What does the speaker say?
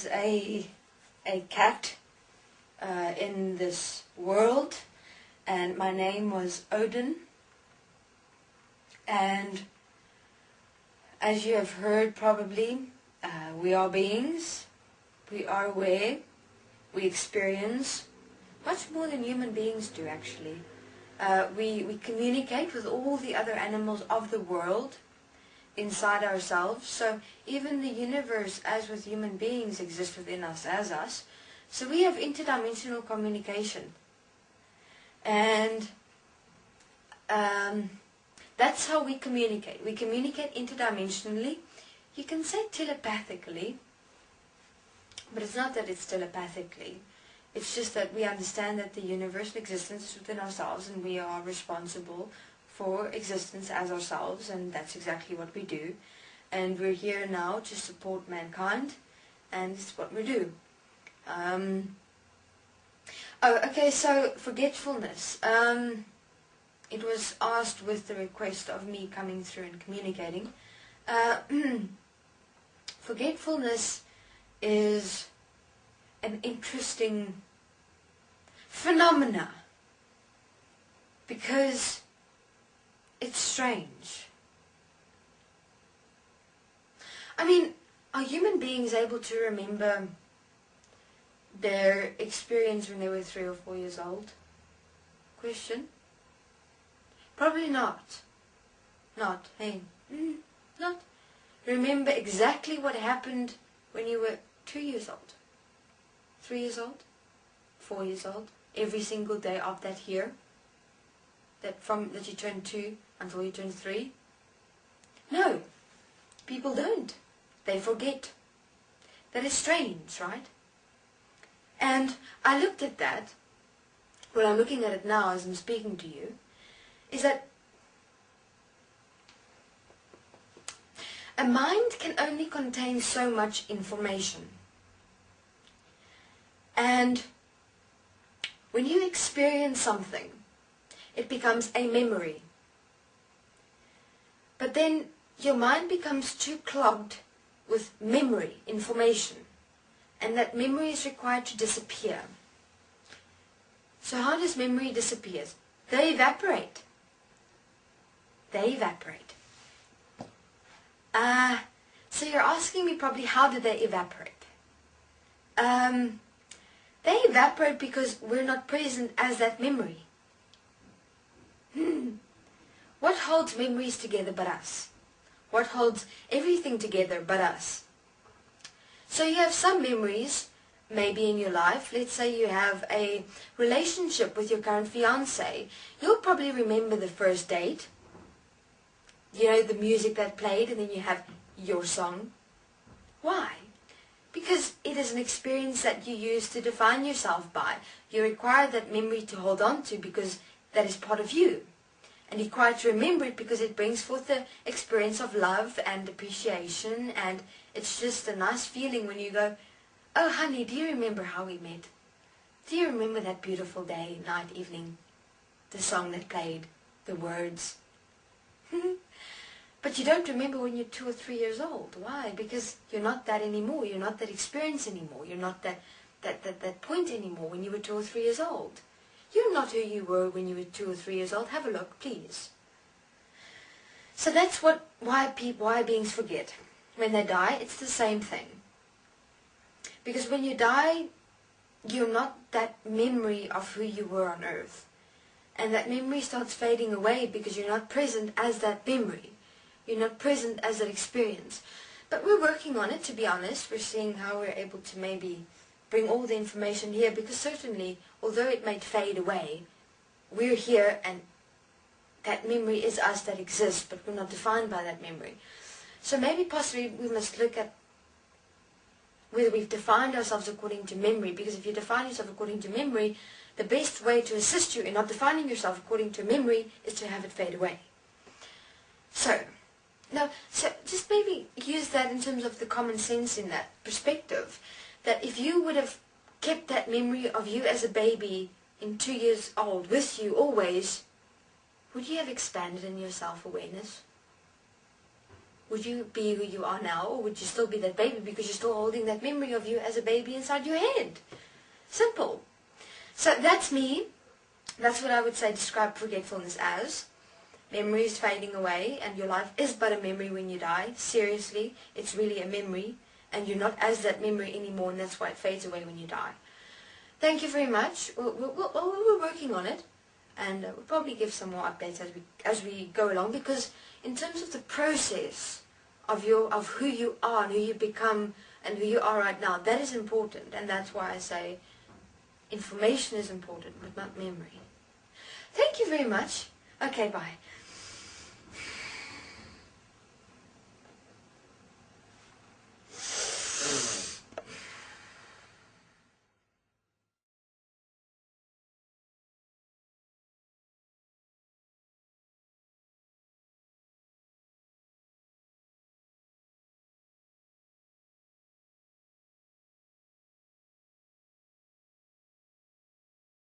was a cat in this world, and my name was Odin. And as you have heard probably, we are beings, we are aware, we experience much more than human beings do actually. We communicate with all the other animals of the world inside ourselves. So even the universe, as with human beings, exists within us as us. So we have interdimensional communication. And that's how we communicate. We communicate interdimensionally. You can say telepathically, but it's not that it's telepathically. It's just that we understand that the universe and existence is within ourselves, and we are responsible for existence as ourselves, and that's exactly what we do. And we're here now to support mankind, and it's what we do. So forgetfulness. It was asked with the request of me coming through and communicating. Forgetfulness is an interesting phenomena because it's strange. I mean, are human beings able to remember their experience when they were 3 or 4 years old? Question. Probably not. Not. Hey. Not. Remember exactly what happened when you were 2 years old, 3 years old, 4 years old, every single day of that year, that you turned 2 until you turned 3? No. People don't. They forget. That is strange, right? And I looked at that, well, I'm looking at it now as I'm speaking to you, is that a mind can only contain so much information. And when you experience something, it becomes a memory. But then your mind becomes too clogged with memory, information, and that memory is required to disappear. So how does memory disappear? They evaporate. They evaporate. So you're asking me probably, how do they evaporate? They evaporate because we're not present as that memory. What holds memories together but us? What holds everything together but us? So you have some memories, maybe in your life. Let's say you have a relationship with your current fiancé. You'll probably remember the first date. You know, the music that played, and then you have your song. Why? Because it is an experience that you use to define yourself by. You require that memory to hold on to because that is part of you. And you require to remember it because it brings forth the experience of love and appreciation, and it's just a nice feeling when you go, oh honey, do you remember how we met? Do you remember that beautiful day, night, evening? The song that played, the words. But you don't remember when you're 2 or 3 years old. Why? Because you're not that anymore. You're not that experience anymore. You're not that point anymore when you were 2 or 3 years old. You're not who you were when you were 2 or 3 years old. Have a look, please. So that's why beings forget. When they die, it's the same thing. Because when you die, you're not that memory of who you were on earth. And that memory starts fading away because you're not present as that memory. You're not present as that experience. But we're working on it, to be honest. We're seeing how we're able to maybe bring all the information here, because certainly, although it might fade away, we're here and that memory is us that exists, but we're not defined by that memory. So maybe possibly we must look at whether we've defined ourselves according to memory, because if you define yourself according to memory, the best way to assist you in not defining yourself according to memory is to have it fade away. So just maybe use that in terms of the common sense in that perspective, that if you would have kept that memory of you as a baby in 2 years old with you always, would you have expanded in your self-awareness? Would you be who you are now, or would you still be that baby because you're still holding that memory of you as a baby inside your head? Simple. So that's me. That's what I would say describe forgetfulness as. Memory is fading away, and your life is but a memory when you die. Seriously, it's really a memory, and you're not as that memory anymore, and that's why it fades away when you die. Thank you very much. We're working on it, and we'll probably give some more updates as we go along, because in terms of the process of who you are and who you become and who you are right now, that is important, and that's why I say information is important, but not memory. Thank you very much. Okay, bye.